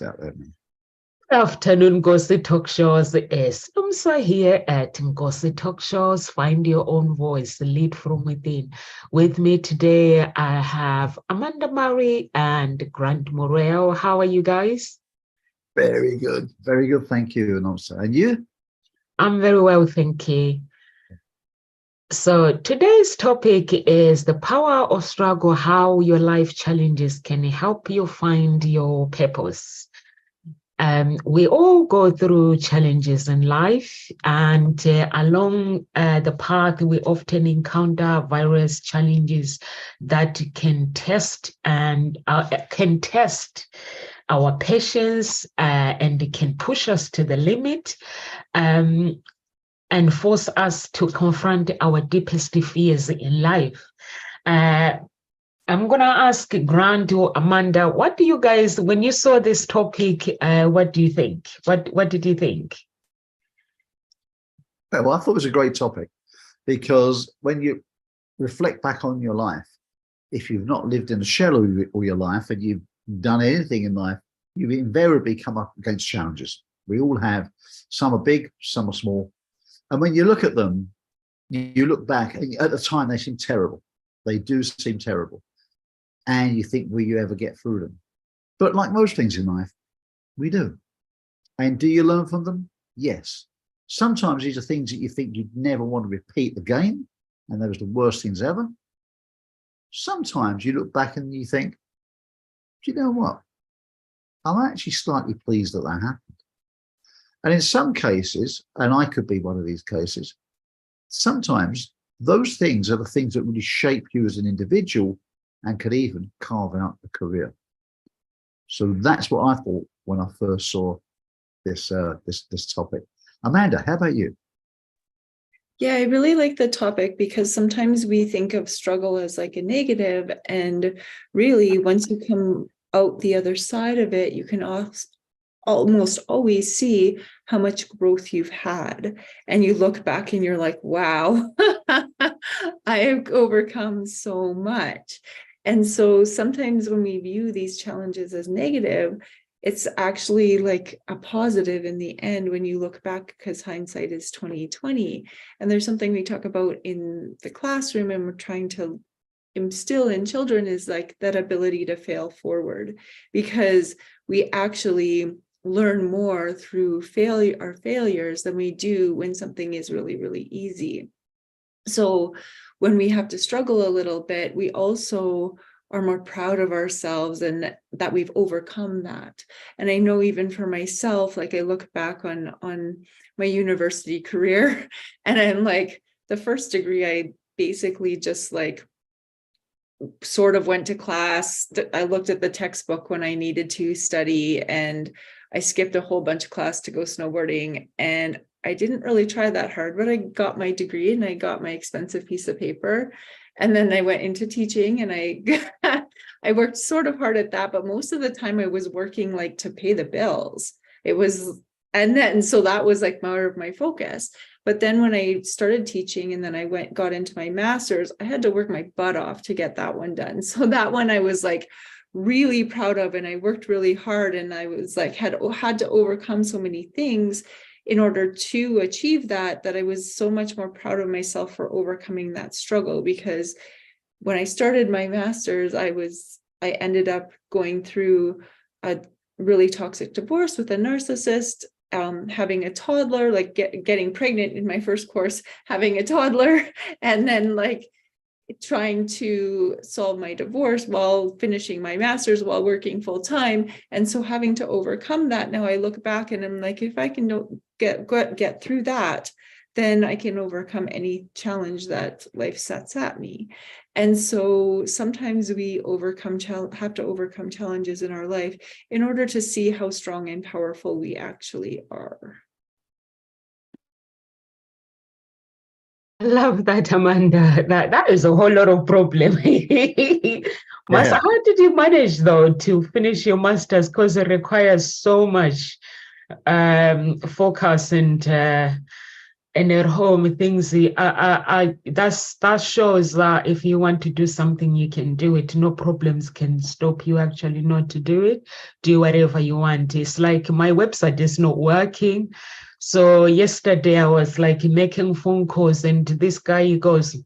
out there, man. Afternoon, Ngozi Talk Shows. Sinomsa here at Ngozi Talk Shows. Find your own voice, lead from within. With me today, I have Amanda Murray and Grant Morel. How are you guys? Very good. Very good. Thank you. And you? I'm very well, thank you. So today's topic is the power of struggle, how your life challenges can help you find your purpose. We all go through challenges in life, and along the path, we often encounter various challenges that can test our patience and can push us to the limit. And force us to confront our deepest fears in life. I'm going to ask Grant or Amanda, what do you guys, when you saw this topic, what do you think? What did you think? Well, I thought it was a great topic because when you reflect back on your life, if you've not lived in a shell all your life and you've done anything in life, you invariably come up against challenges. We all have. Some are big, some are small. And when you look at them, you look back, and at the time they seem terrible. They do seem terrible. And you think, will you ever get through them? But like most things in life, we do. And do you learn from them? Yes. Sometimes these are things that you think you'd never want to repeat again, and those are the worst things ever. Sometimes you look back and you think, do you know what? I'm actually slightly pleased that that happened. And in some cases, and I could be one of these cases, sometimes those things are the things that really shape you as an individual and could even carve out a career. So that's what I thought when I first saw this topic. Amanda, how about you? Yeah, I really like the topic because sometimes we think of struggle as like a negative, and really once you come out the other side of it, you can almost always see how much growth you've had. And you look back and you're like, wow, I have overcome so much. And so sometimes when we view these challenges as negative, it's actually like a positive in the end when you look back, because hindsight is 2020. And there's something we talk about in the classroom and we're trying to instill in children is like that ability to fail forward, because we actually learn more through failures than we do when something is really, really easy. So when we have to struggle a little bit, we also are more proud of ourselves and that we've overcome that. And I know even for myself, like I look back on my university career and I'm like, the first degree, I basically just like sort of went to class. I looked at the textbook when I needed to study, and I skipped a whole bunch of class to go snowboarding. And I didn't really try that hard, but I got my degree and I got my expensive piece of paper. And then I went into teaching and I worked sort of hard at that, but most of the time I was working like to pay the bills. So that was like more of my focus. But then when I started teaching and then I got into my master's, I had to work my butt off to get that one done. So that one I was like really proud of, and I worked really hard, and I was like had to overcome so many things in order to achieve that I was so much more proud of myself for overcoming that struggle. Because when I started my master's, I ended up going through a really toxic divorce with a narcissist, having a toddler, like getting pregnant in my first course, having a toddler, and then like trying to solve my divorce while finishing my master's while working full time. And so having to overcome that, now I look back and I'm like, if I can get through that, then I can overcome any challenge that life sets at me. And so sometimes we have to overcome challenges in our life in order to see how strong and powerful we actually are. I love that, Amanda. That is a whole lot of problem. How did you manage though to finish your master's? Because it requires so much focus and and at home things that shows that if you want to do something, you can do it. No problems can stop you actually not to do it. Do whatever you want. It's like my website is not working. So yesterday I was like making phone calls, and this guy goes,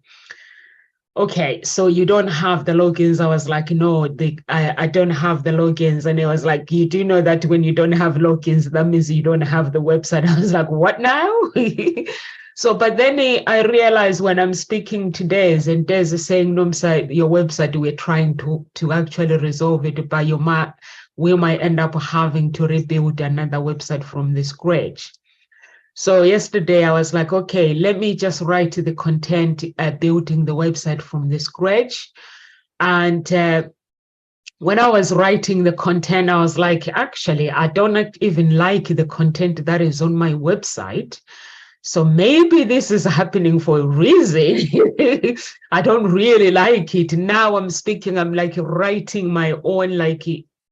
okay, so you don't have the logins. I was like, no, I don't have the logins. And he was like, you do know that when you don't have logins, that means you don't have the website. I was like, what now? So, but then I realized when I'm speaking to Des, and Des is saying, no, your website, we're trying to actually resolve it, but we might end up having to rebuild another website from the scratch. So yesterday I was like, okay, let me just write the content, building the website from the scratch. And when I was writing the content, I was like, actually, I don't even like the content that is on my website. So maybe this is happening for a reason. I don't really like it. Now I'm speaking, I'm like writing my own, like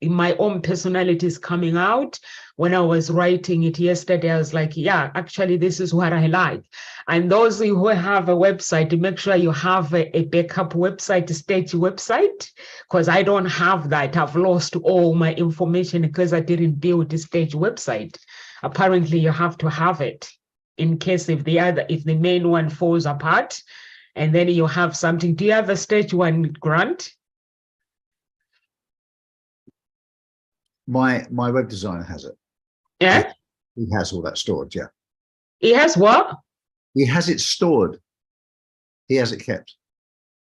my own personality is coming out. When I was writing it yesterday, I was like, yeah, actually, this is what I like. And those who have a website, make sure you have a backup website, a stage website, because I don't have that. I've lost all my information because I didn't build a stage website. Apparently, you have to have it in case if the main one falls apart, and then you have something. Do you have a stage one, Grant? My web designer has it. Yeah. He has all that stored. Yeah. He has what? He has it stored. He has it kept.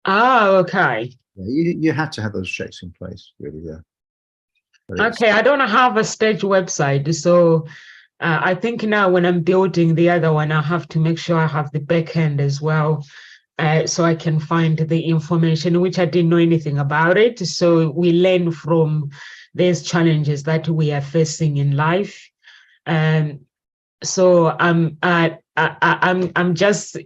Oh, okay. Yeah, you have to have those checks in place, really. Yeah. Okay, I don't have a stage website, so I think now when I'm building the other one, I have to make sure I have the back end as well, so I can find the information, which I didn't know anything about it. So we learn from these challenges that we are facing in life. So I'm just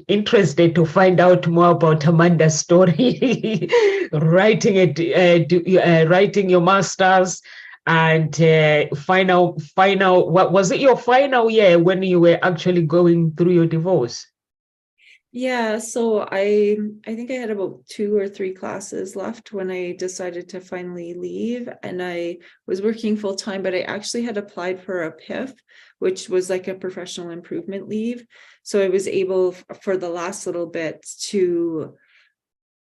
interested to find out more about Amanda's story, writing your master's, and final. What was it? Your final year when you were actually going through your divorce? Yeah, so I think I had about 2 or 3 classes left when I decided to finally leave, and I was working full time, but I actually had applied for a PIF, which was like a professional improvement leave. So I was able for the last little bit to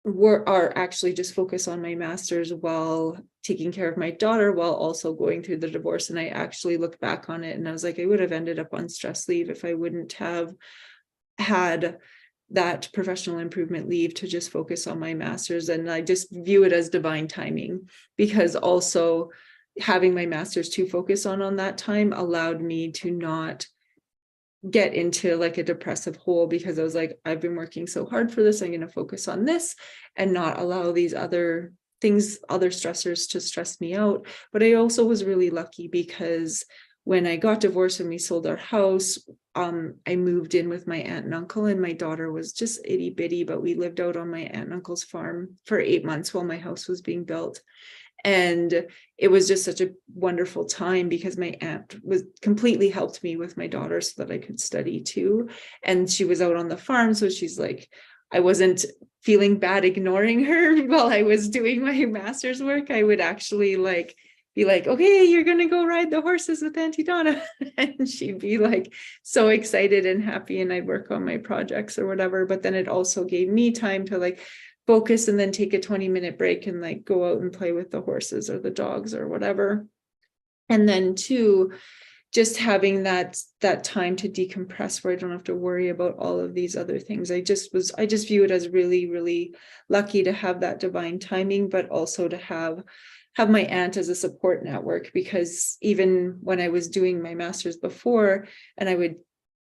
work or actually just focus on my master's while taking care of my daughter while also going through the divorce. And I actually looked back on it and I was like, I would have ended up on stress leave if I wouldn't have had that professional improvement leave to just focus on my master's. And I just view it as divine timing, because also having my master's to focus on that time allowed me to not get into like a depressive hole, because I was like, I've been working so hard for this, I'm going to focus on this and not allow these other things, other stressors to stress me out. But I also was really lucky because when I got divorced and we sold our house, I moved in with my aunt and uncle, and my daughter was just itty bitty, but we lived out on my aunt and uncle's farm for 8 months while my house was being built. And it was just such a wonderful time because my aunt was completely helped me with my daughter so that I could study too. And she was out on the farm. So she's like, I wasn't feeling bad ignoring her while I was doing my master's work. I would actually like be like, okay, you're going to go ride the horses with Auntie Donna. And she'd be like so excited and happy. And I'd work on my projects or whatever. But then it also gave me time to like focus and then take a 20-minute break and like go out and play with the horses or the dogs or whatever. And then too, just having that time to decompress where I don't have to worry about all of these other things. I just view it as really, really lucky to have that divine timing, but also to have my aunt as a support network, because even when I was doing my master's before, and I would,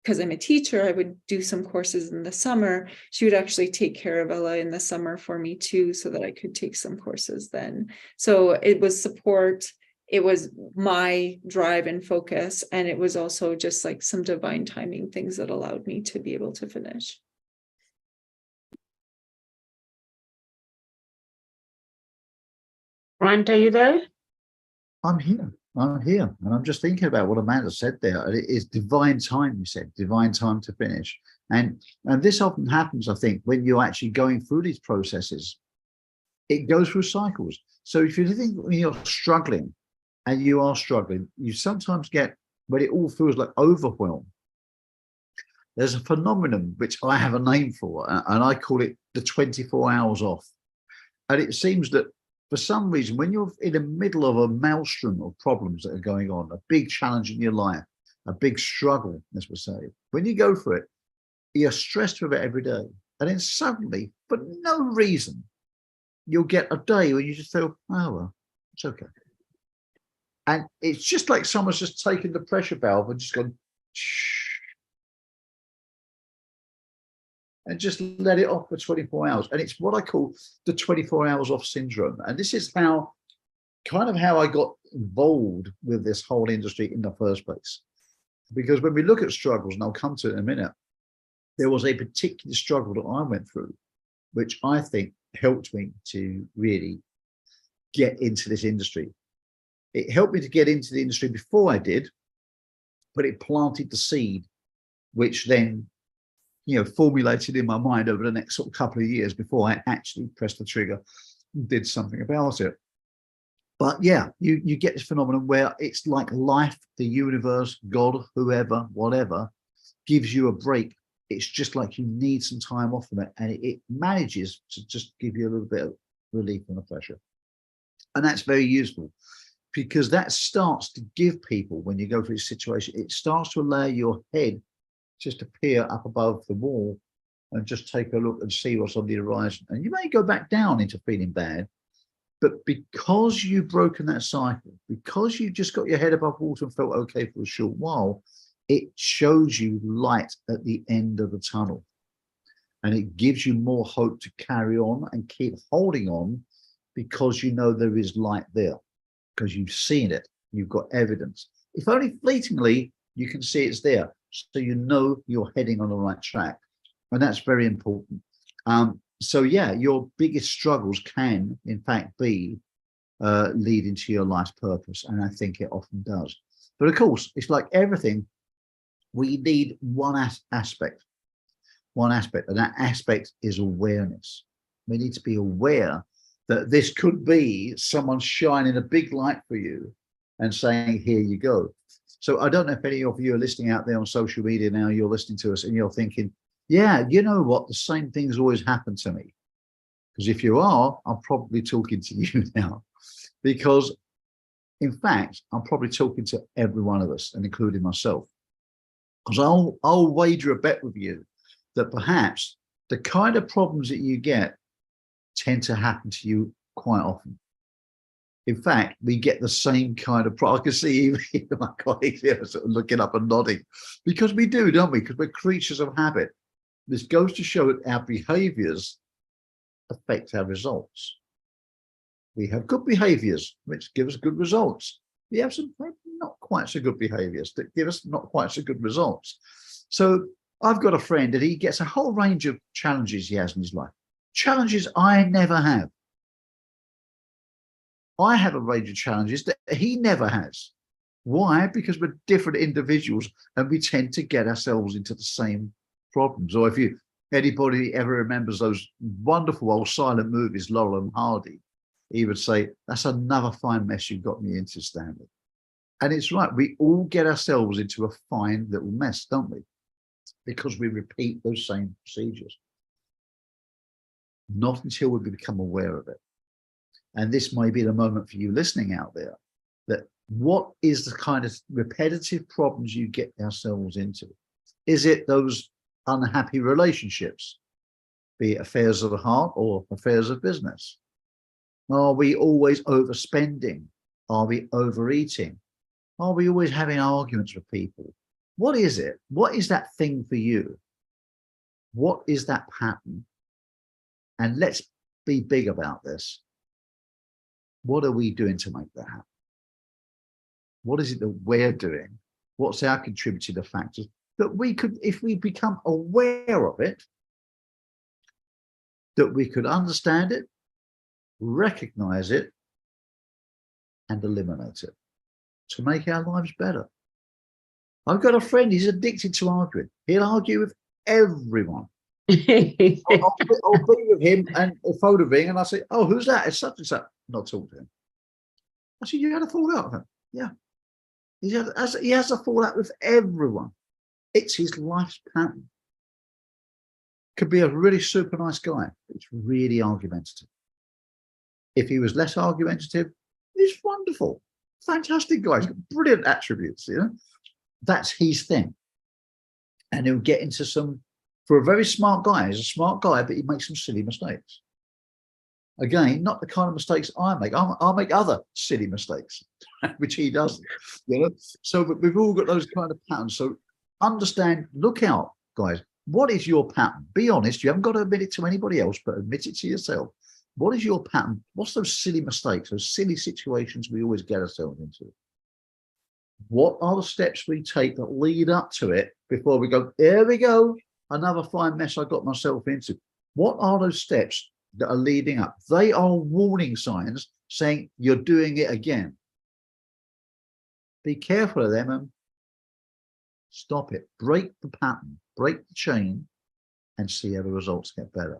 because I'm a teacher, I would do some courses in the summer. She would actually take care of Ella in the summer for me too, so that I could take some courses then. So it was support, it was my drive and focus, and it was also just like some divine timing things that allowed me to be able to finish. Grant, are you there? I'm here. I'm here, and I'm just thinking about what Amanda said there. And it is divine time. You said divine time to finish, and this often happens, I think, when you're actually going through these processes. It goes through cycles. So if you think when you're struggling, and you are struggling, you sometimes get when it all feels like overwhelm. There's a phenomenon which I have a name for, and I call it the 24 hours off. And it seems that for some reason, when you're in the middle of a maelstrom of problems that are going on, a big challenge in your life, a big struggle, as we say, when you go for it, you're stressed with it every day. And then suddenly, for no reason, you'll get a day where you just feel, oh, well, it's okay. And it's just like someone's just taken the pressure valve and just gone, shh, and just let it off for 24 hours. And it's what I call the 24 hours off syndrome. And this is how I got involved with this whole industry in the first place. Because when we look at struggles, and I'll come to it in a minute, there was a particular struggle that I went through, which I think helped me to really get into this industry. It helped me to get into the industry before I did, but it planted the seed, which then formulated in my mind over the next sort of couple of years before I actually pressed the trigger and did something about it. But yeah, you get this phenomenon where it's like life, the universe, God, whoever, whatever, gives you a break. It's just like you need some time off from it, and it manages to just give you a little bit of relief from the pressure. And that's very useful, because that starts to give people, when you go through this situation, it starts to allow your head just to peer up above the wall and just take a look and see what's on the horizon. And you may go back down into feeling bad, but because you've broken that cycle, because you just got your head above water and felt okay for a short while, it shows you light at the end of the tunnel. And it gives you more hope to carry on and keep holding on, because you know there is light there, because you've seen it, you've got evidence. If only fleetingly, you can see it's there. So you know you're heading on the right track. And that's very important. So yeah, your biggest struggles can, in fact, be leading to your life's purpose. And I think it often does. But of course, it's like everything. We need one aspect, and that aspect is awareness. We need to be aware that this could be someone shining a big light for you and saying, here you go. So I don't know if any of you are listening out there on social media now, you're listening to us and you're thinking, yeah, you know what, the same things always happen to me. Because if you are, I'm probably talking to you now, because in fact, I'm probably talking to every one of us, and including myself. Because I'll wager a bet with you that perhaps the kind of problems that you get tend to happen to you quite often. In fact, we get the same kind of problem. I can see even my colleagues here sort of looking up and nodding, because we do, don't we? Because we're creatures of habit. This goes to show that our behaviors affect our results. We have good behaviors, which give us good results. We have some not quite so good behaviors that give us not quite so good results. So I've got a friend that he gets a whole range of challenges he has in his life. Challenges I never have. I have a range of challenges that he never has. Why? Because we're different individuals and we tend to get ourselves into the same problems. Or if anybody ever remembers those wonderful old silent movies, Laurel and Hardy, he would say, that's another fine mess you got me into, Stanley. And it's right. We all get ourselves into a fine little mess, don't we? Because we repeat those same procedures. Not until we become aware of it. And this may be the moment for you listening out there, that what is the kind of repetitive problems you get ourselves into? Is it those unhappy relationships, be it affairs of the heart or affairs of business? Are we always overspending? Are we overeating? Are we always having arguments with people? What is it? What is that thing for you? What is that pattern? And let's be big about this. What are we doing to make that happen? What is it that we're doing? What's our contributing factors that we could, if we become aware of it, that we could understand it, recognize it, and eliminate it? to make our lives better. I've got a friend, he's addicted to arguing. He'll argue with everyone. I'll be with him and a phone will ring and I say, oh, who's that? It's such and such. Not talk to him. I said, you had a fallout with him? Yeah. He has a fallout with everyone. It's his life's pattern. Could be a really super nice guy. It's really argumentative. If he was less argumentative, he's wonderful. Fantastic guy. He's got brilliant attributes, you know. That's his thing. And he'll get into some, for a very smart guy, he's a smart guy, but he makes some silly mistakes. Again, not the kind of mistakes I make. I'll make other silly mistakes, which he doesn't, you know. So but we've all got those kind of patterns. So understand, look out, guys. What is your pattern? Be honest. You haven't got to admit it to anybody else, but admit it to yourself. What is your pattern? What's those silly mistakes, those silly situations we always get ourselves into? What are the steps we take that lead up to it before we go, there we go, another fine mess I got myself into? What are those steps that are leading up? They are warning signs saying you're doing it again. Be careful of them and stop it. Break the pattern, break the chain, and see how the results get better.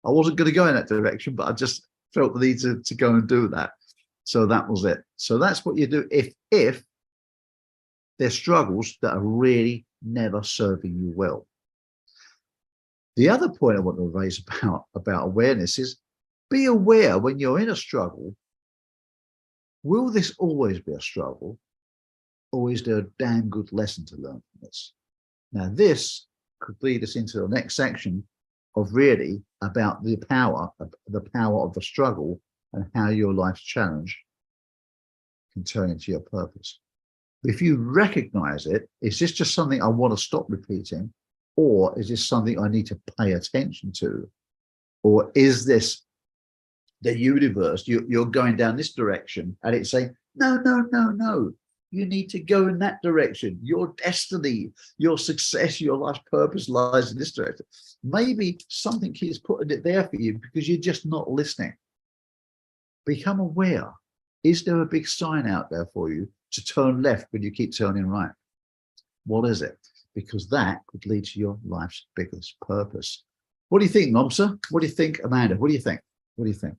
I wasn't going to go in that direction, but I just felt the need to go and do that. So that was it. So that's what you do if there's struggles that are really never serving you well. The other point I want to raise about awareness is be aware when you're in a struggle. Will this always be a struggle? Or is there a damn good lesson to learn from this? Now, this could lead us into the next section of really about the power of the struggle and how your life's challenge can turn into your purpose. If you recognize it, is this just something I want to stop repeating? Or is this something I need to pay attention to? Or is this the universe, you're going down this direction and it's saying, no, no, no, no. You need to go in that direction. Your destiny, your success, your life's purpose lies in this direction. Maybe something keeps putting it there for you because you're just not listening. Become aware. Is there a big sign out there for you to turn left when you keep turning right? What is it? Because that could lead to your life's biggest purpose. What do you think, Nomsa? What do you think, Amanda? What do you think? What do you think?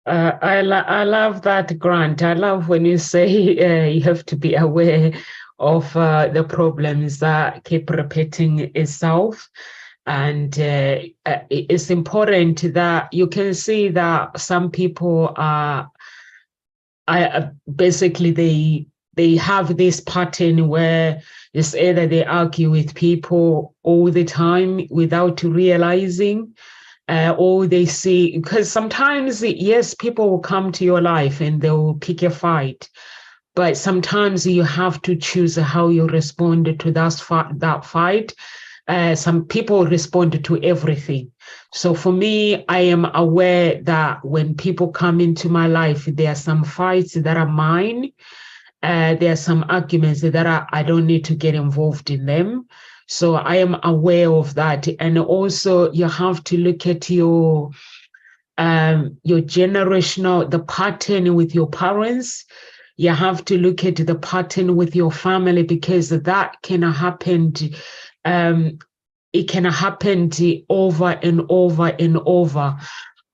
I love that, Grant. I love when you say you have to be aware of the problems that keep repeating itself. And it's important that you can see that some people are basically they have this pattern where it's either they argue with people all the time without realizing, or they see, because sometimes, yes, people will come to your life and they will pick a fight, but sometimes you have to choose how you respond to that fight. Some people respond to everything. So for me, I am aware that when people come into my life, there are some fights that are mine. There are some arguments that I don't need to get involved in them. So I am aware of that. And also you have to look at your generational, the pattern with your parents. You have to look at the pattern with your family, because that can happen. It can happen over and over and over.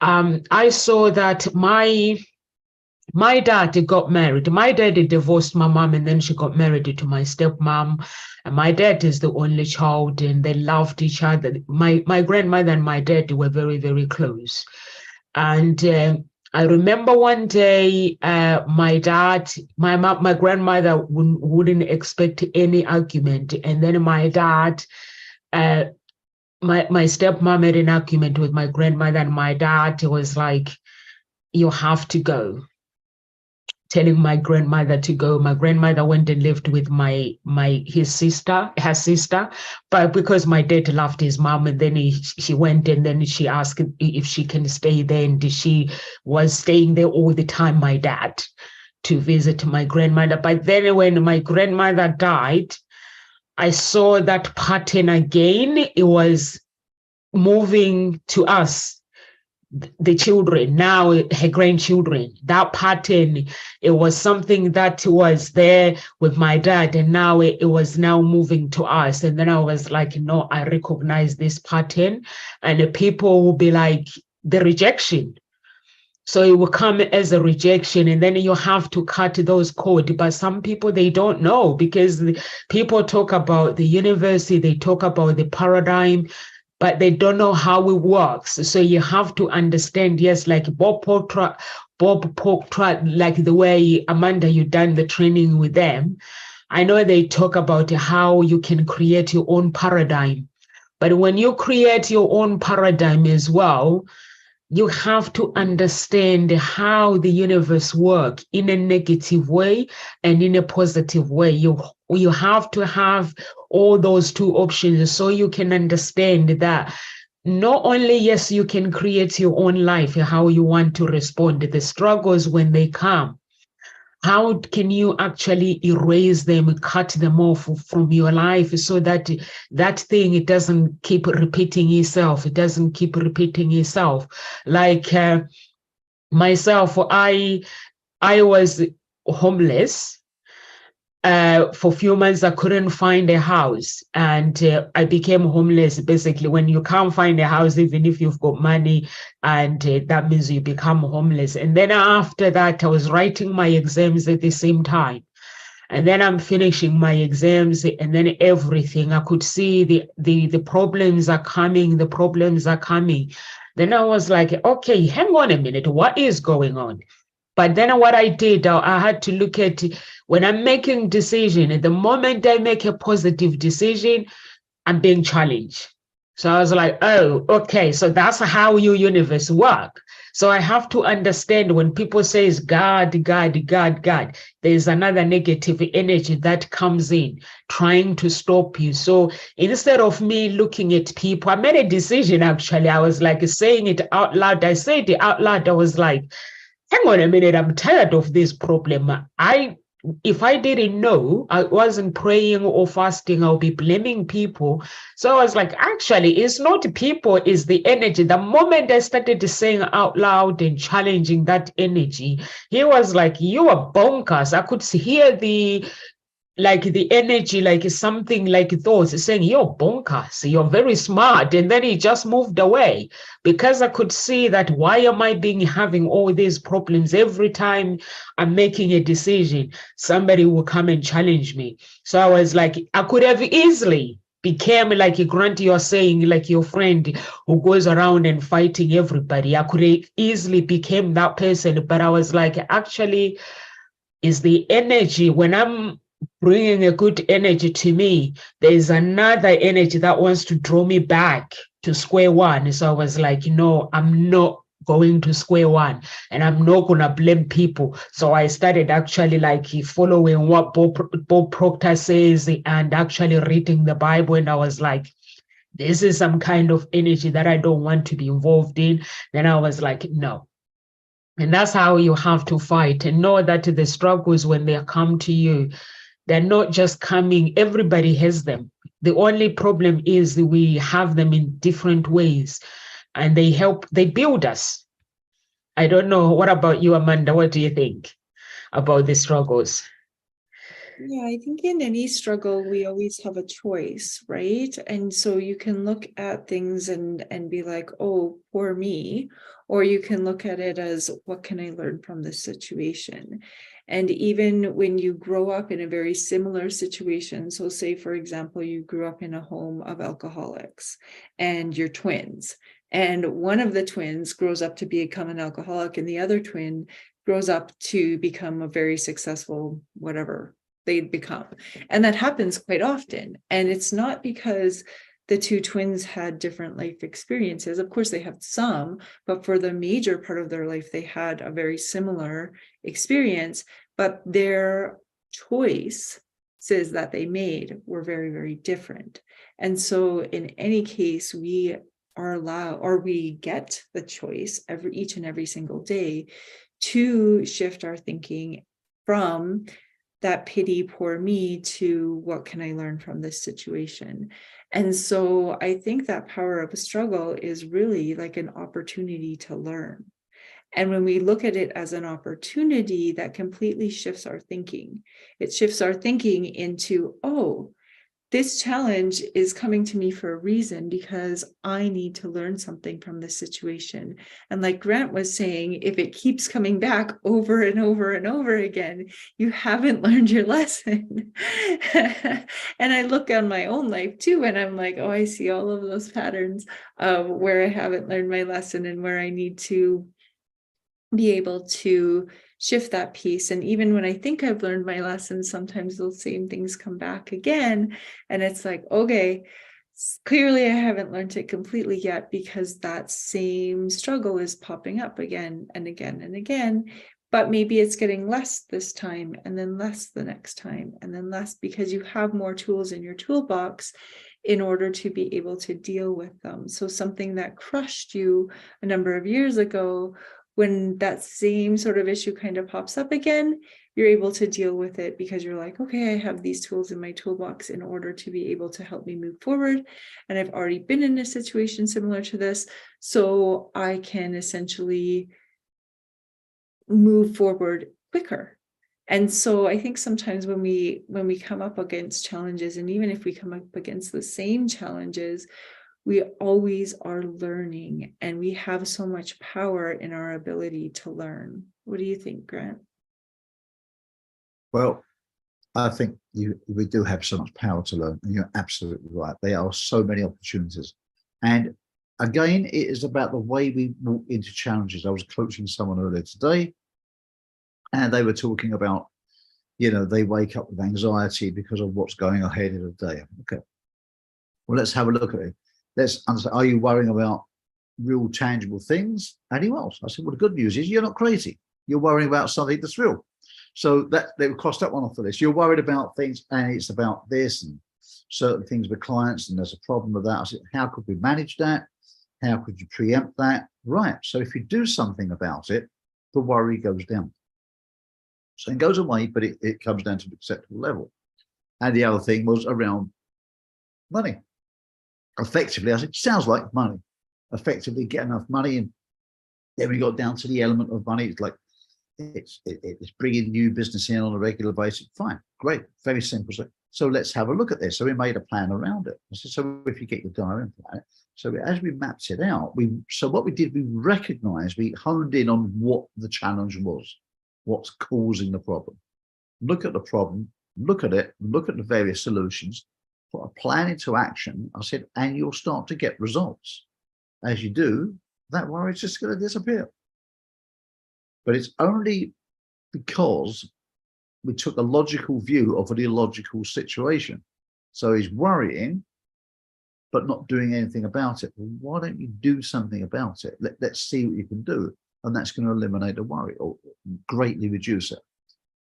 I saw that my dad got married. My dad divorced my mom, and then she got married to my stepmom. And my dad is the only child, and they loved each other. My grandmother and my dad were very, very close. And I remember one day, my grandmother wouldn't expect any argument, and then my dad, my stepmom had an argument with my grandmother, and my dad was like, "You have to go," telling my grandmother to go. My grandmother went and lived with her sister, but because my dad loved his mom, and then she went, and then she asked if she can stay there, and she was staying there all the time, my dad, to visit my grandmother. But then when my grandmother died, I saw that pattern again. It was moving to us. the children, now her grandchildren. That pattern, it was something that was there with my dad, and now it was now moving to us. And then I was like, no, I recognize this pattern, and the people will be like the rejection. So it will come as a rejection, and then you have to cut those codes. But some people, they don't know, because people talk about the universe, they talk about the paradigm, but they don't know how it works. So you have to understand, yes, like Bob Proctor, like the way, Amanda, you done the training with them. I know they talk about how you can create your own paradigm. But when you create your own paradigm as well, you have to understand how the universe works in a negative way and in a positive way. You have to have all those two options so you can understand that not only, yes, you can create your own life, how you want to respond to the struggles when they come. How can you actually erase them, cut them off from your life so that that thing, it doesn't keep repeating itself. It doesn't keep repeating itself. Like myself, I was homeless. For a few months, I couldn't find a house, and I became homeless. Basically, when you can't find a house, even if you've got money, and that means you become homeless. And then after that, I was writing my exams at the same time. And then I'm finishing my exams, and then everything, I could see the problems are coming, the problems are coming. Then I was like, okay, hang on a minute, what is going on? But then what I did, I had to look at when I'm making decision, at the moment I make a positive decision, I'm being challenged. So I was like, oh, okay, so that's how your universe work. So I have to understand when people say God, God, God, God, there's another negative energy that comes in trying to stop you. So instead of me looking at people, I made a decision actually. I was like saying it out loud. I said it out loud. I was like, hang on a minute, I'm tired of this problem. If I didn't know, I wasn't praying or fasting, I'll be blaming people. So I was like, actually, it's not people, it's the energy. The moment I started saying out loud and challenging that energy, he was like, you are bonkers. I could hear the energy, like something like thoughts saying, you're bonkers, you're very smart. And then he just moved away, because I could see that why am I having all these problems every time I'm making a decision, somebody will come and challenge me. So I was like, I could have easily became like Grant, you're saying, like your friend who goes around and fighting everybody. I could have easily became that person, but I was like, actually, is the energy. When I'm bringing a good energy to me, there's another energy that wants to draw me back to square one. So I was like, no, I'm not going to square one, and I'm not going to blame people. So I started actually like following what Bob Proctor says and actually reading the Bible. And I was like, this is some kind of energy that I don't want to be involved in. Then I was like, no. And that's how you have to fight, and know that the struggles, when they come to you, they're not just coming, everybody has them. The only problem is we have them in different ways, and they build us. I don't know. What about you, Amanda? What do you think about the struggles? Yeah, I think in any struggle, we always have a choice, right? And so you can look at things and be like, oh, poor me. Or you can look at it as, what can I learn from this situation? And even when you grow up in a very similar situation, so say, for example, you grew up in a home of alcoholics and you're twins, and one of the twins grows up to become an alcoholic, and the other twin grows up to become a very successful whatever they'd become. And that happens quite often. And it's not because the two twins had different life experiences. Of course, they have some, but for the major part of their life, they had a very similar experience, but their choices that they made were very, very different. And so in any case, we are allowed, or we get the choice each and every single day to shift our thinking from that pity, poor me, to what can I learn from this situation? And so I think that power of a struggle is really like an opportunity to learn. And when we look at it as an opportunity, that completely shifts our thinking. It shifts our thinking into, oh, this challenge is coming to me for a reason because I need to learn something from this situation. And like Grant was saying, if it keeps coming back over and over and over again, you haven't learned your lesson. And I look on my own life too, and I'm like, oh, I see all of those patterns of where I haven't learned my lesson and where I need to be able to shift that piece. And even when I think I've learned my lessons, sometimes those same things come back again. And it's like, okay, clearly I haven't learned it completely yet because that same struggle is popping up again and again and again. But maybe it's getting less this time and then less the next time and then less because you have more tools in your toolbox in order to be able to deal with them. So something that crushed you a number of years ago, when that same sort of issue kind of pops up again, you're able to deal with it because you're like, okay, I have these tools in my toolbox in order to be able to help me move forward. And I've already been in a situation similar to this, so I can essentially move forward quicker. And so I think sometimes when we come up against challenges, and even if we come up against the same challenges, we always are learning, and we have so much power in our ability to learn. What do you think, Grant? Well, I think we do have so much power to learn, and you're absolutely right. There are so many opportunities. And again, it is about the way we walk into challenges. I was coaching someone earlier today, and they were talking about, they wake up with anxiety because of what's going ahead in the day. Okay, well, let's have a look at it. Let's understand, are you worrying about real tangible things? Anyone else? I said, well, the good news is you're not crazy. You're worrying about something that's real. So that they would cross that one off the list. You're worried about things, and it's about this and certain things with clients, and there's a problem with that. I said, how could we manage that? How could you preempt that? Right. So if you do something about it, the worry goes down. So it goes away, but it comes down to an acceptable level. And the other thing was around money. Effectively, I said, sounds like money. Effectively get enough money. And then we got down to the element of money. It's like, it's bringing new business in on a regular basis. Fine, great, very simple. So let's have a look at this. So we made a plan around it. So if you get your diary and plan it. So as we mapped it out, what we did, we recognized, we honed in on what the challenge was, what's causing the problem. Look at the problem, look at it, look at the various solutions, put a plan into action. I said, and you'll start to get results. As you do, that worry is just going to disappear. But it's only because we took a logical view of an illogical situation. So he's worrying, but not doing anything about it. Well, why don't you do something about it? Let's see what you can do. And that's going to eliminate the worry or greatly reduce it.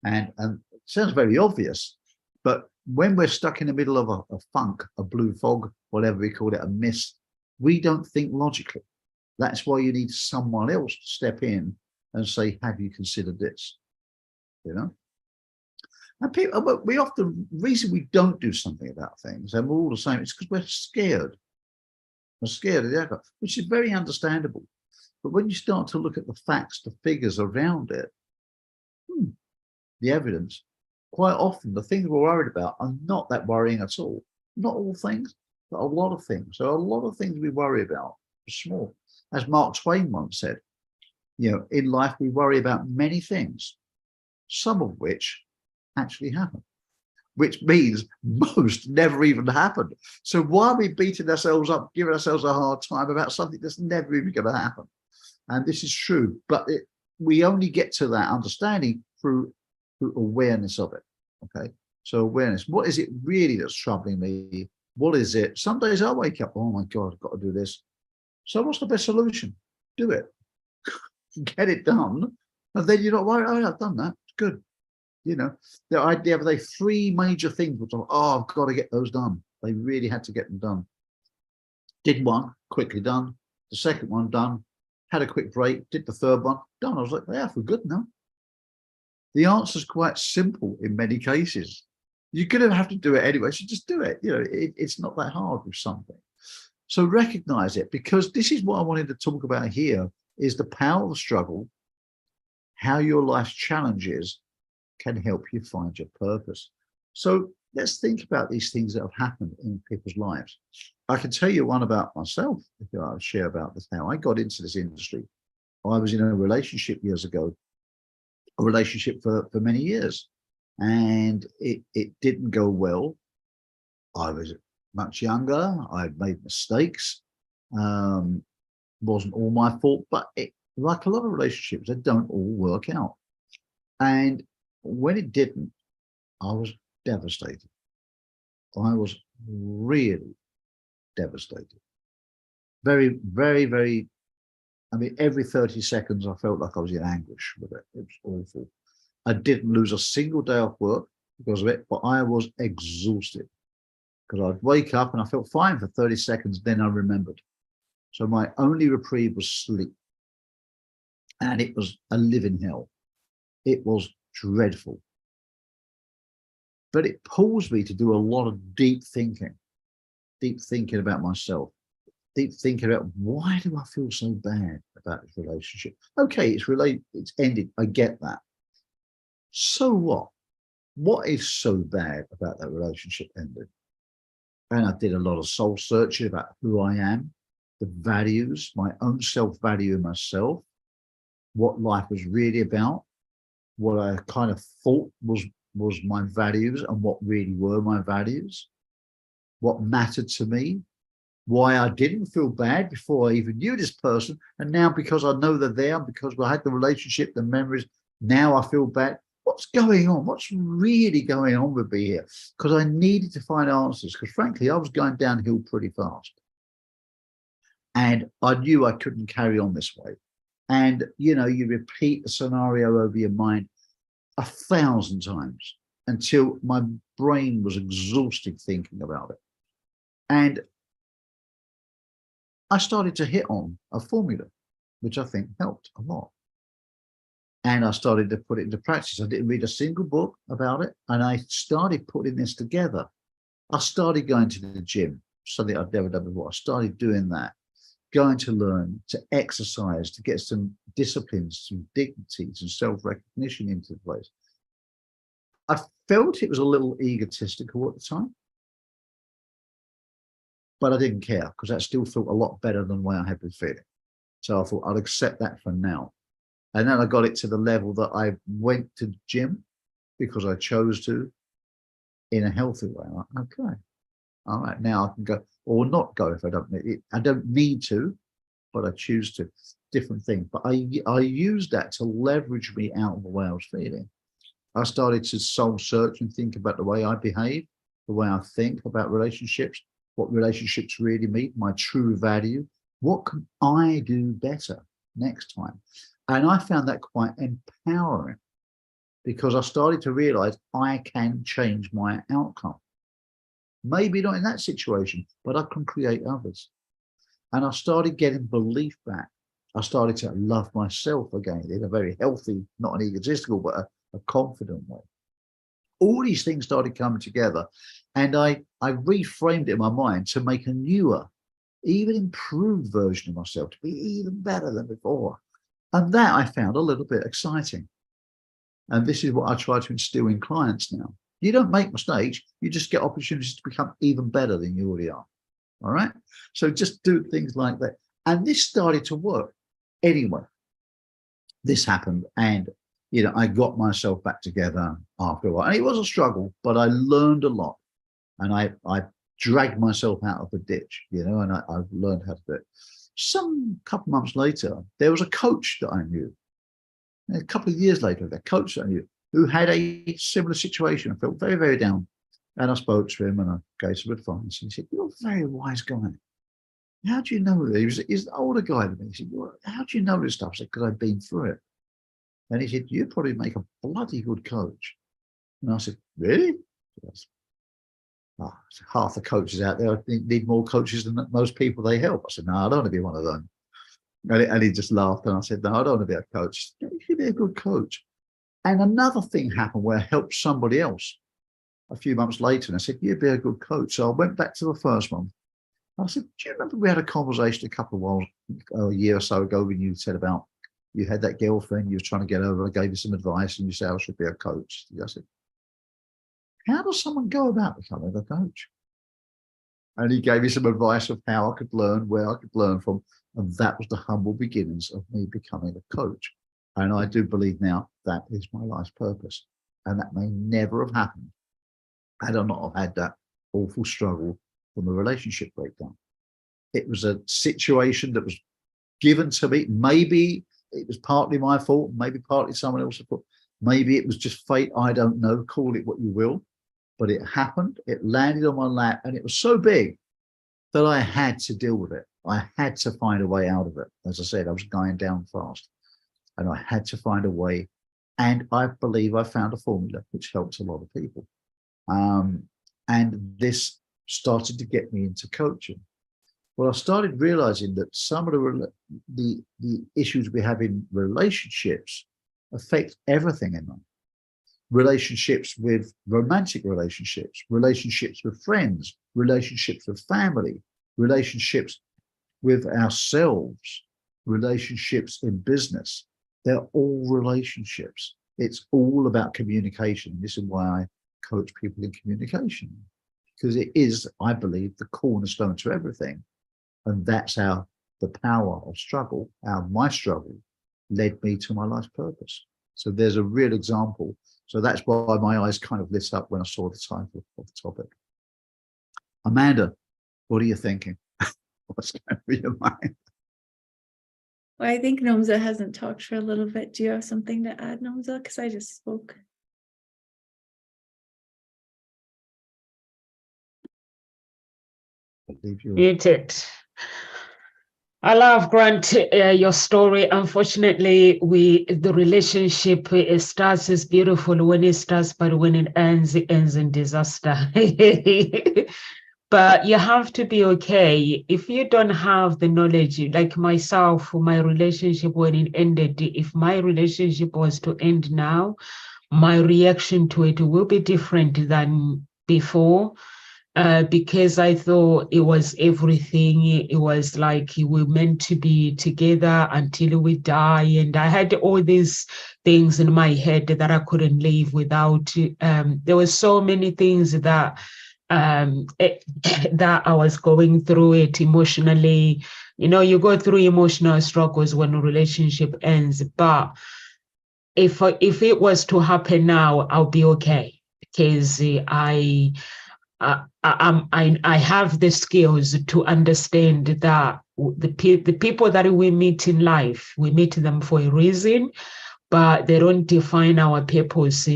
And it sounds very obvious, but when we're stuck in the middle of a funk, a blue fog, whatever we call it, a mist, we don't think logically. That's why you need someone else to step in and say, have you considered this? And people, but the reason we don't do something about things, and we're all the same, it's because we're scared. We're scared of the outcome, which is very understandable. But when you start to look at the facts, the figures around it, the evidence, quite often the things we're worried about are not that worrying at all. Not all things, but a lot of things. So a lot of things we worry about are small. As Mark Twain once said, in life we worry about many things, some of which actually happen, which means most never even happened. So why are we beating ourselves up, giving ourselves a hard time about something that's never even going to happen? And this is true, but we only get to that understanding through awareness of it. Okay, so awareness. What is it really that's troubling me? What is it? Some days I wake up, oh my God, I've got to do this. So what's the best solution? Do it. Get it done, and then you're not worried. Oh, I've done that. It's good. The idea of the three major things, which I've got to get those done. They really had to get them done. Did one, quickly done. The second one done. Had a quick break. Did the third one, done. I was like, yeah, we're good now. The answer is quite simple in many cases. You're going to have to do it anyway, so just do it. It's not that hard with something. So recognize it, because this is what I wanted to talk about here, is the power of the struggle, how your life's challenges can help you find your purpose. So let's think about these things that have happened in people's lives. I can tell you one about myself, if I share about this, how I got into this industry. I was in a relationship years ago, a relationship for many years, and it didn't go well. I was much younger. I'd made mistakes. Wasn't all my fault, but like a lot of relationships, they don't all work out. And when it didn't, I was devastated. I was really devastated. Very, very, very. I mean, every 30 seconds, I felt like I was in anguish with it. It was awful. I didn't lose a single day off work because of it, but I was exhausted, because I'd wake up and I felt fine for 30 seconds. Then I remembered. So my only reprieve was sleep. And it was a living hell. It was dreadful. But it pulls me to do a lot of deep thinking about myself, deep thinking about, why do I feel so bad about this relationship? Okay, it's ended. I get that. So what? What is so bad about that relationship ending? And I did a lot of soul searching about who I am, the values, my own self-value in myself, what life was really about, what I kind of thought was my values and what really were my values, what mattered to me, why I didn't feel bad before I even knew this person. And now, because I know they're there, because I had the relationship, the memories, now I feel bad. What's going on? What's really going on with me here? Because I needed to find answers, because frankly, I was going downhill pretty fast. And I knew I couldn't carry on this way. And, you repeat the scenario over your mind 1,000 times until my brain was exhausted thinking about it. And I started to hit on a formula, which I think helped a lot. And I started to put it into practice. I didn't read a single book about it. And I started putting this together. I started going to the gym, something I'd never done before. I started doing that, going to learn, to exercise, to get some disciplines, some dignity, some self-recognition into place. I felt it was a little egotistical at the time, but I didn't care, because that still felt a lot better than the way I had been feeling. So I thought I'd accept that for now. And then I got it to the level that I went to the gym because I chose to, in a healthy way. I'm like, okay, all right, now I can go, or not go if I don't need it. I don't need to, but I choose to. Different thing. But I used that to leverage me out of the way I was feeling. I started to soul search and think about the way I behave, the way I think about relationships, what relationships really mean, my true value. What can I do better next time? And I found that quite empowering, because I started to realize I can change my outcome. Maybe not in that situation, but I can create others. And I started getting belief back. I started to love myself again in a very healthy, not an egotistical, but a confident way. All these things started coming together, and I reframed it in my mind to make a newer, even improved version of myself, to be even better than before. And that I found a little bit exciting. And this is what I try to instill in clients now. You don't make mistakes, you just get opportunities to become even better than you already are. All right? So just do things like that. And this started to work. Anyway, this happened, and I got myself back together after a while. And it was a struggle, but I learned a lot. And I dragged myself out of the ditch, and I've learned how to do it. Some couple months later, there was a coach that I knew. And a couple of years later, that coach that I knew, who had a similar situation. I felt very, very down. And I spoke to him and I gave some advice. And he said, "You're a very wise guy. How do you know that?" He's an older guy than me. He said, "Well, how do you know this stuff?" I said, "Because I've been through it." And he said, "You probably make a bloody good coach." And I said, "Really?" Half the coaches out there need more coaches than most people they help. I said, "No, I don't want to be one of them." And he just laughed, and I said, "No, I don't want to be a coach." "You should be a good coach." And another thing happened where I helped somebody else a few months later, and I said, you'd be a good coach. So I went back to the first one. I said, do you remember we had a conversation a year or so ago when you said about you had that girlfriend, you were trying to get over, I gave you some advice and you said I should be a coach. I said, how does someone go about becoming a coach? And he gave me some advice of how I could learn, where I could learn from. And that was the humble beginnings of me becoming a coach. And I do believe now that is my life's purpose. And that may never have happened had I not have had that awful struggle from a relationship breakdown. It was a situation that was given to me. Maybe it was partly my fault, maybe partly someone else's fault. Maybe it was just fate. I don't know. Call it what you will. But it happened. It landed on my lap, and it was so big that I had to deal with it. I had to find a way out of it. As I said, I was going down fast, and I had to find a way. And I believe I found a formula which helps a lot of people. And this started to get me into coaching. Well, I started realizing that some of the issues we have in relationships affect everything in life. Relationships with romantic relationships, relationships with friends, relationships with family, relationships with ourselves, relationships in business. They're all relationships. It's all about communication. This is why I coach people in communication, because it is, I believe, the cornerstone to everything. And that's how the power of struggle, my struggle, led me to my life's purpose. So there's a real example. So that's why my eyes kind of lit up when I saw the title of the topic. Amanda, what are you thinking? What's going through your mind? Well, I think Nomza hasn't talked for a little bit. Do you have something to add, Nomza? Because I just spoke. Muted. I love, Grant, your story. Unfortunately, the relationship, it starts as beautiful when it starts, but when it ends in disaster. But you have to be okay. If you don't have the knowledge, like myself, my relationship when it ended, if my relationship was to end now, my reaction to it will be different than before. Because I thought it was everything. It was like we're meant to be together until we die. And I had all these things in my head that I couldn't live without. There were so many things that that I was going through it emotionally. You know, you go through emotional struggles when a relationship ends. But if it was to happen now, I'll be okay, because I have the skills to understand that the people that we meet in life, we meet them for a reason, but they don't define our purpose.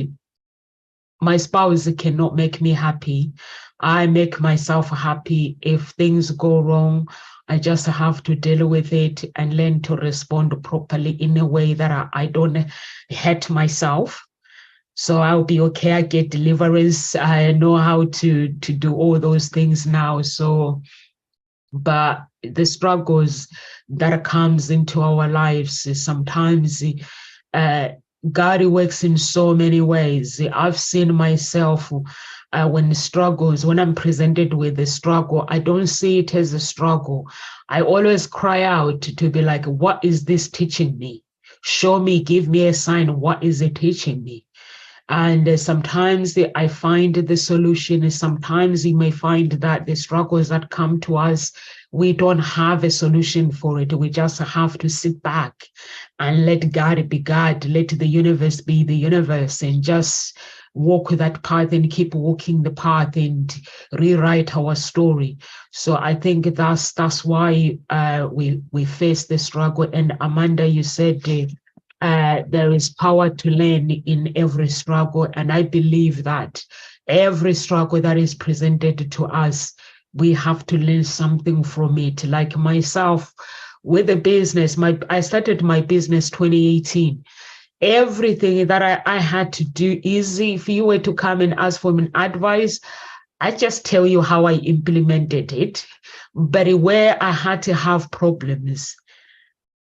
My spouse cannot make me happy. I make myself happy. If things go wrong, I just have to deal with it and learn to respond properly in a way that I don't hurt myself. So I'll be okay. I get deliverance. I know how to do all those things now. So, but the struggles that comes into our lives, sometimes God works in so many ways. I've seen myself when I'm presented with a struggle, I don't see it as a struggle. I always cry out to be like, what is this teaching me? Show me, give me a sign. What is it teaching me? And sometimes I find the solution. Sometimes you may find that the struggles that come to us, we don't have a solution for it. We just have to sit back and let God be God, let the universe be the universe, and just walk that path and keep walking the path and rewrite our story. So I think that's why we face the struggle. And Amanda, you said there is power to learn in every struggle. And I believe that every struggle that is presented to us, we have to learn something from it. Like myself, with the business, I started my business 2018. Everything that I had to do easy. If you were to come and ask for an advice, I just tell you how I implemented it. But where I had to have problems,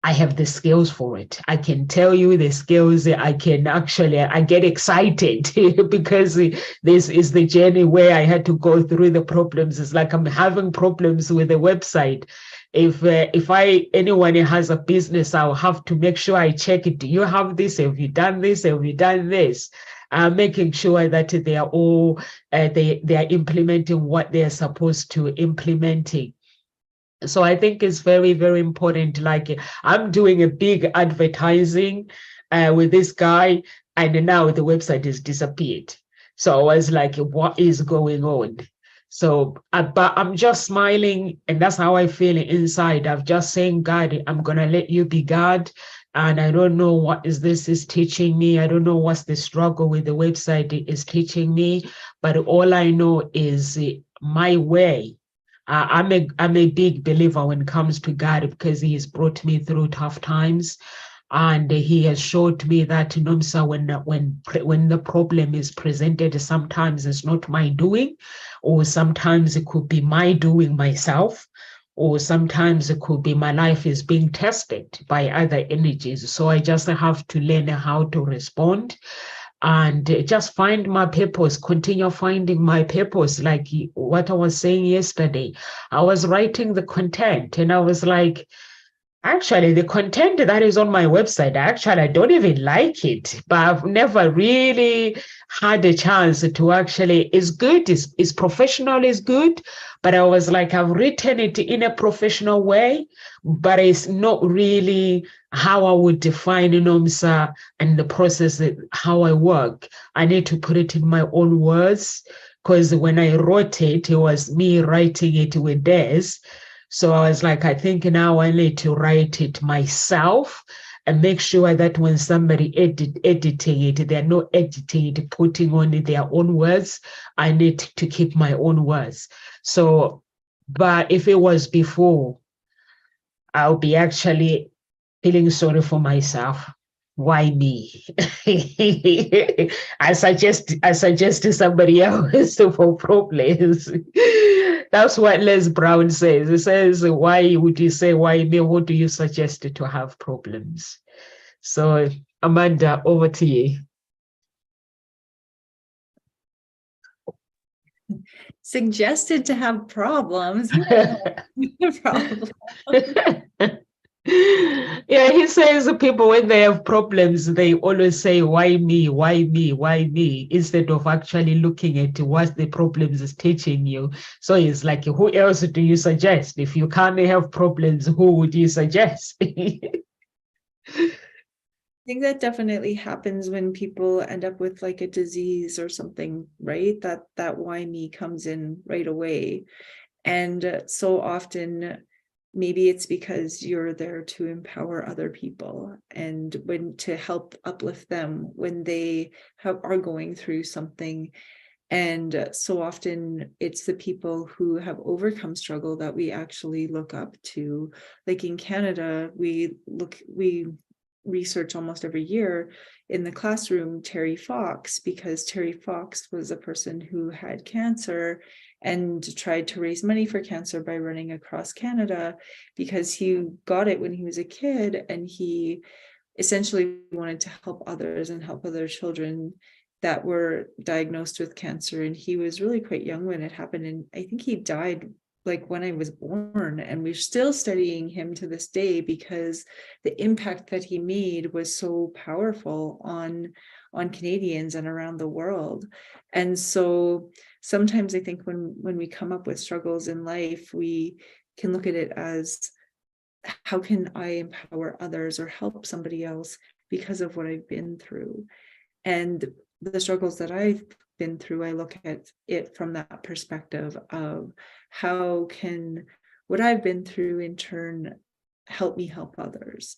I have the skills for it. I can tell you the skills. I get excited because this is the journey where I had to go through the problems. It's like I'm having problems with the website. If anyone has a business, I'll have to make sure I check it. Do you have this? Have you done this? Have you done this? Making sure that they are all they are implementing what they are supposed to implementing. So I think it's very, very important. Like I'm doing a big advertising with this guy, and now the website has disappeared. So I was like, what is going on? So, but I'm just smiling, and that's how I feel inside. I'm just saying, God, I'm gonna let you be God. And I don't know what this is teaching me. I don't know what's the struggle with the website is teaching me, but all I know is my way. I'm a big believer when it comes to God because He has brought me through tough times, and He has showed me that Nomsa, when the problem is presented, sometimes it's not my doing, or sometimes it could be my doing myself, or sometimes it could be my life is being tested by other energies. So I just have to learn how to respond and just find my purpose, continue finding my purpose. Like what I was saying yesterday, I was writing the content and I was like, actually, the content that is on my website, I don't even like it, but I've never really had a chance to actually, it's good, it's professional, it's good, but I was like, I've written it in a professional way, but it's not really how I would define NOMSA and the process, how I work. I need to put it in my own words, because when I wrote it, it was me writing it with theirs. So I was like, I think now I need to write it myself and make sure that when somebody editing it, they're not editing it, putting on their own words. I need to keep my own words. So, but if it was before, I'll be actually feeling sorry for myself. Why me? I suggest to somebody else for problems. That's what Les Brown says. He says, why would you say why me? What do you suggest to have problems? So Amanda, over to you. Suggested to have problems. You don't have problems. Yeah, he says people, when they have problems, they always say, why me, why me, why me, instead of actually looking at what the problems is teaching you. So it's like, who else do you suggest? If you can't have problems, who would you suggest? I think that definitely happens when people end up with like a disease or something, right? That why me comes in right away. And so often, maybe it's because you're there to empower other people and when to help uplift them when they are going through something. And so often it's the people who have overcome struggle that we actually look up to. Like in Canada, we research almost every year in the classroom Terry Fox, because Terry Fox was a person who had cancer and tried to raise money for cancer by running across Canada, because he got it when he was a kid and he essentially wanted to help others and help other children that were diagnosed with cancer. And he was really quite young when it happened, and I think he died like when I was born, and we're still studying him to this day because the impact that he made was so powerful on Canadians and around the world. And so sometimes I think when we come up with struggles in life, we can look at it as, how can I empower others or help somebody else because of what I've been through? And the struggles that I've been through, I look at it from that perspective of how can what I've been through in turn help me help others.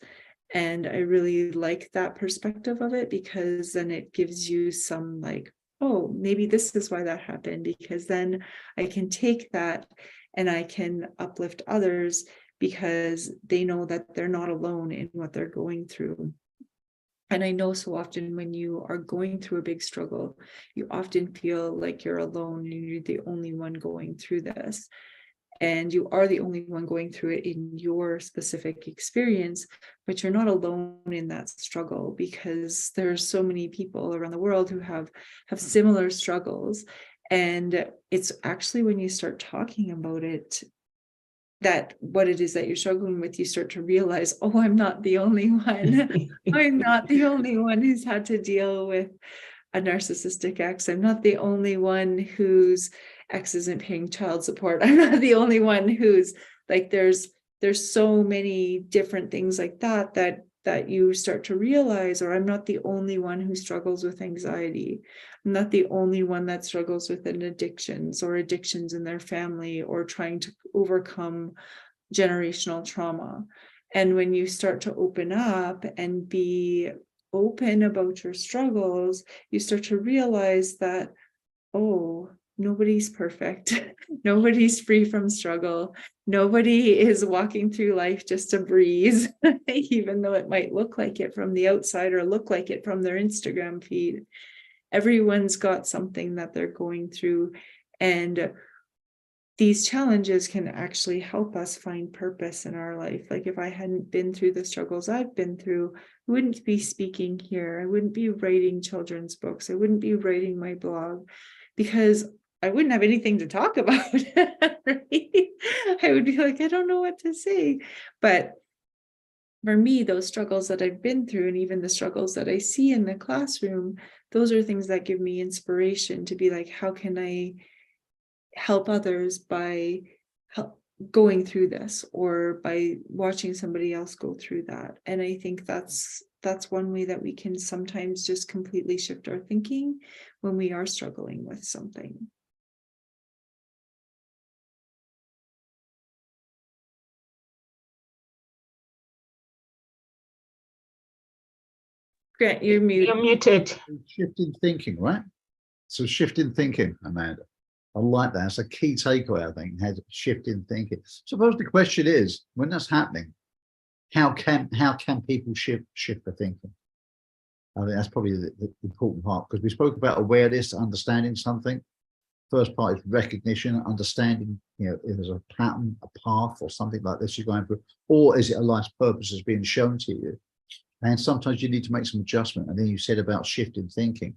And I really like that perspective of it, because then it gives you some like, oh, maybe this is why that happened, because then I can take that and I can uplift others because they know that they're not alone in what they're going through. And I know so often when you are going through a big struggle, you often feel like you're alone and you're the only one going through this. and you are the only one going through it in your specific experience, but you're not alone in that struggle, because there's so many people around the world who have similar struggles. And it's actually when you start talking about it, that what it is that you're struggling with, you start to realize, oh, I'm not the only one. I'm not the only one who's had to deal with a narcissistic ex. I'm not the only one whose ex isn't paying child support. I'm not the only one who's like, there's so many different things like that you start to realize, or I'm not the only one who struggles with anxiety. I'm not the only one that struggles with addictions in their family, or trying to overcome generational trauma. And when you start to open up and be open about your struggles, you start to realize that, oh, nobody's perfect. Nobody's free from struggle. Nobody is walking through life just a breeze, even though it might look like it from the outside or look like it from their Instagram feed. Everyone's got something that they're going through, and these challenges can actually help us find purpose in our life. Like, if I hadn't been through the struggles I've been through, I wouldn't be speaking here. I wouldn't be writing children's books. I wouldn't be writing my blog, because I wouldn't have anything to talk about. Right? I would be like, I don't know what to say. But for me, those struggles that I've been through, and even the struggles that I see in the classroom, those are things that give me inspiration to be like, how can I help others by going through this, or by watching somebody else go through that? And I think that's one way that we can sometimes just completely shift our thinking when we are struggling with something. Grant, you're muted. You're muted. Shift in thinking, right? So shift in thinking, Amanda. I like that. It's a key takeaway, I think, has shift in thinking. Suppose the question is, when that's happening, how can people shift their thinking? I think that's probably the important part, because we spoke about awareness, understanding something. First part is recognition, understanding, if there's a pattern, a path, or something like this you're going through, or is it a life's purpose that's being shown to you? And sometimes you need to make some adjustment. And then you said about shifting thinking.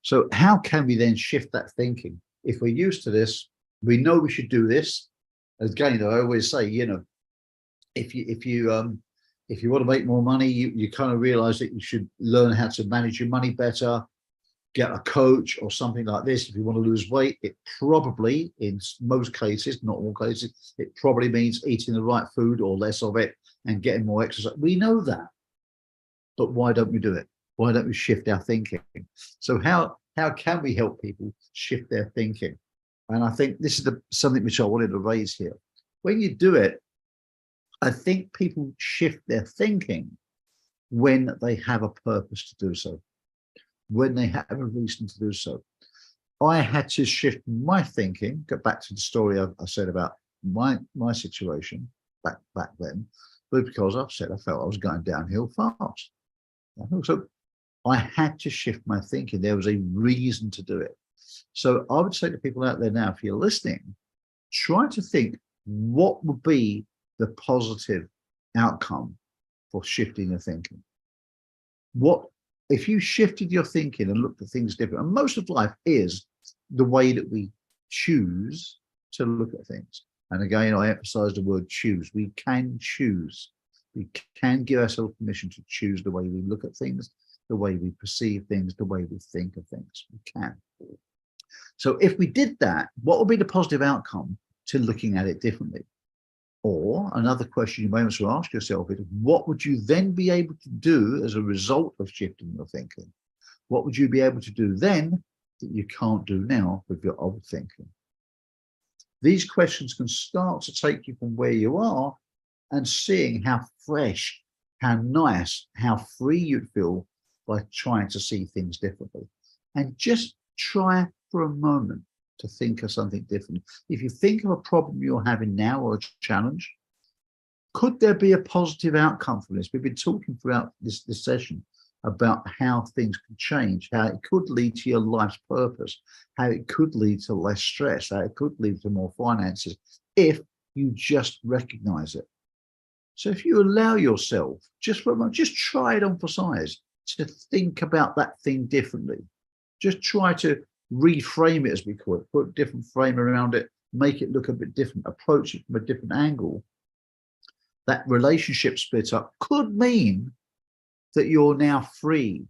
So how can we then shift that thinking? If we're used to this, we know we should do this. Again, I always say, if you want to make more money, you kind of realize that you should learn how to manage your money better, get a coach or something like this. If you want to lose weight, it probably, in most cases, not all cases, it probably means eating the right food or less of it and getting more exercise. We know that. But why don't we do it? Why don't we shift our thinking? So how can we help people shift their thinking? And I think this is something which I wanted to raise here. When you do it, I think people shift their thinking when they have a purpose to do so, when they have a reason to do so. I had to shift my thinking, go back to the story I said about my situation back then, but because I felt I was going downhill fast. So I had to shift my thinking. There was a reason to do it. So I would say to people out there now, if you're listening, try to think, what would be the positive outcome for shifting your thinking? What if you shifted your thinking and looked at things different? And most of life is the way that we choose to look at things. And again, I emphasize the word choose. We can choose. We can give ourselves permission to choose the way we look at things, the way we perceive things, the way we think of things. We can. So if we did that, what would be the positive outcome to looking at it differently? Or another question you may want to ask yourself is, what would you then be able to do as a result of shifting your thinking? What would you be able to do then that you can't do now with your old thinking? These questions can start to take you from where you are and seeing how fresh, how nice, how free you'd feel by trying to see things differently. And just try for a moment to think of something different. If you think of a problem you're having now or a challenge, could there be a positive outcome from this? We've been talking throughout this session about how things could change, how it could lead to your life's purpose, how it could lead to less stress, how it could lead to more finances if You just recognize it. So if you allow yourself, just for a moment, just try it on for size, to think about that thing differently. Just try to reframe it, as we call it, put a different frame around it, make it look a bit different, approach it from a different angle. That relationship split up could mean that you're now free.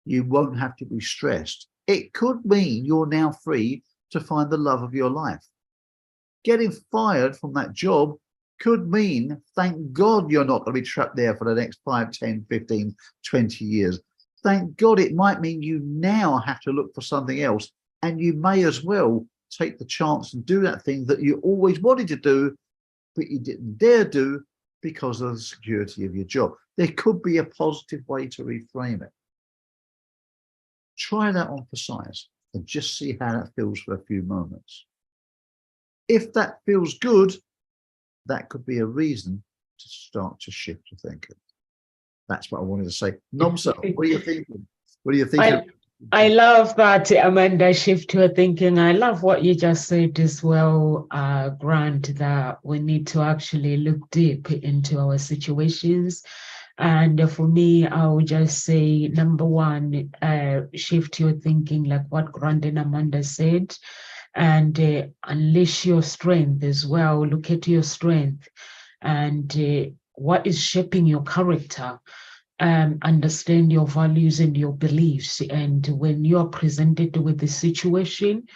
You won't have to be stressed. It could mean you're now free to find the love of your life. Getting fired from that job could mean, thank God, you're not going to be trapped there for the next 5, 10, 15, 20 years. Thank God, it might mean you now have to look for something else, and you may as well take the chance and do that thing that you always wanted to do, but you didn't dare do because of the security of your job. There could be a positive way to reframe it. Try that on for size and just see how that feels for a few moments. If that feels good, that could be a reason to start to shift your thinking. That's what I wanted to say. Nomsa, what are you thinking? What are you thinking? I love that, Amanda, shift your thinking. I love what you just said as well, Grant, that we need to actually look deep into our situations. And for me, I would just say, number one, shift your thinking, like what Grant and Amanda said, and unleash your strength as well. Look at your strength and what is shaping your character. Understand your values and your beliefs. And when you are presented with the situation,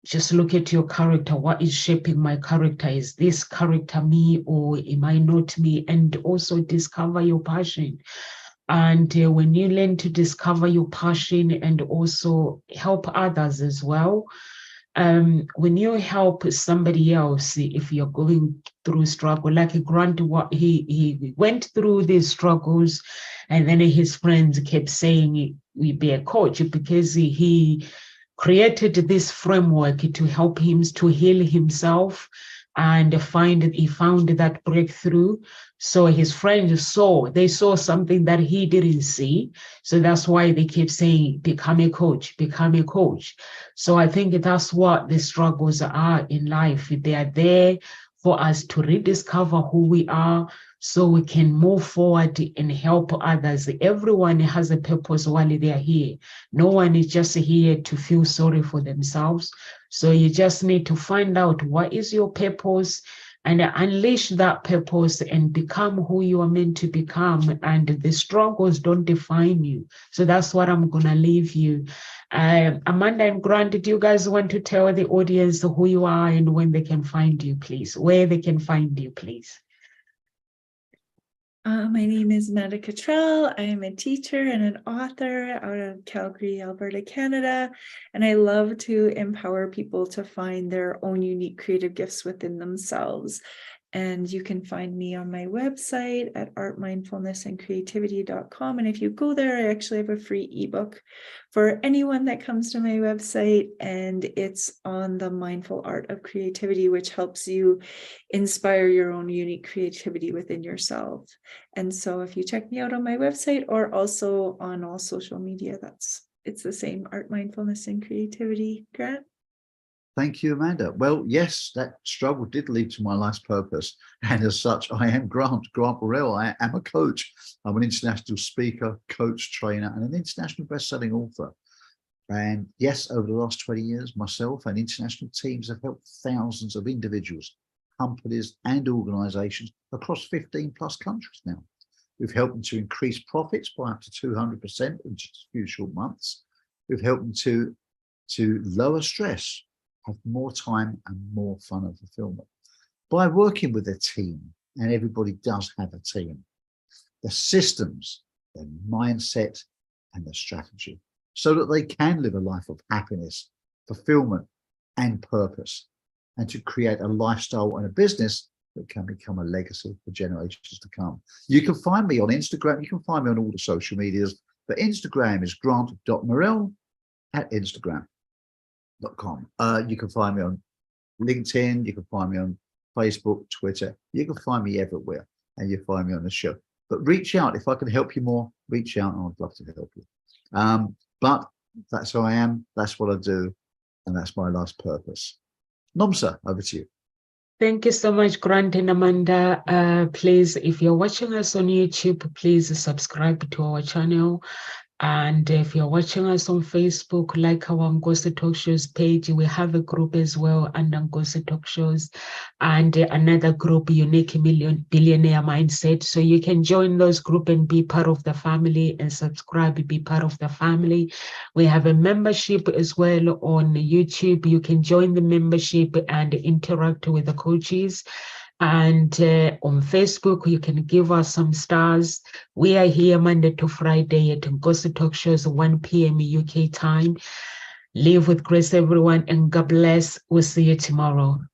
just look at your character. What is shaping my character? Is this character me, or am I not me? And also discover your passion. And when you learn to discover your passion and also help others as well, when you help somebody else, if you're going through struggle, like Grant, what he went through these struggles, and then his friends kept saying, we be a coach, because he created this framework to help him to heal himself and he found that breakthrough. So his friends saw something that he didn't see. So that's why they keep saying, become a coach, become a coach. So I think that's what the struggles are in life. They are there for us to rediscover who we are, so we can move forward and help others. Everyone has a purpose while they are here. No one is just here to feel sorry for themselves. So you just need to find out what is your purpose and unleash that purpose and become who you are meant to become. And the struggles don't define you. So that's what I'm going to leave you. Amanda and Grant, do you guys want to tell the audience who you are and when they can find you, please? Where they can find you, please? My name is Amanda Cottrell. I am a teacher and an author out of Calgary, Alberta, Canada, and I love to empower people to find their own unique creative gifts within themselves. And you can find me on my website at artmindfulnessandcreativity.com. And if you go there, I actually have a free ebook for anyone that comes to my website. And it's on the mindful art of creativity, which helps you inspire your own unique creativity within yourself. And so if you check me out on my website or also on all social media, it's the same, Art, Mindfulness, and Creativity. Grant? Thank you, Amanda. Well, yes, that struggle did lead to my life's purpose. And as such, I am Grant Burrell. I am a coach. I'm an international speaker, coach, trainer, and an international best-selling author. And yes, over the last 20 years, myself and international teams have helped thousands of individuals, companies, and organizations across 15 plus countries now. We've helped them to increase profits by up to 200% in just a few short months. We've helped them to lower stress, have more time and more fun and fulfillment by working with a team. And everybody does have a team. The systems, the mindset, and the strategy, so that they can live a life of happiness, fulfillment, and purpose, and to create a lifestyle and a business that can become a legacy for generations to come. You can find me on Instagram. You can find me on all the social medias. But Instagram is grant.morell at Instagram.com. You can find me on LinkedIn. You can find me on Facebook, Twitter. You can find me everywhere, and you find me on the show. But reach out. If I can help you more, reach out, and I'd love to help you. But that's who I am. That's what I do. And that's my life's purpose. Nomsa, over to you. Thank you so much, Grant and Amanda. Please, if you're watching us on YouTube, please subscribe to our channel. And if you're watching us on Facebook, like our Ngozi Talk Shows page, we have a group as well under Ngozi Talk Shows, and another group, Unique Billionaire Mindset. So you can join those group and be part of the family, and subscribe, be part of the family. We have a membership as well on YouTube. You can join the membership and interact with the coaches. And on Facebook, you can give us some stars. We are here Monday to Friday at Ngozi Talk Shows, 1 p.m. UK time. Live with grace, everyone, and God bless. We'll see you tomorrow.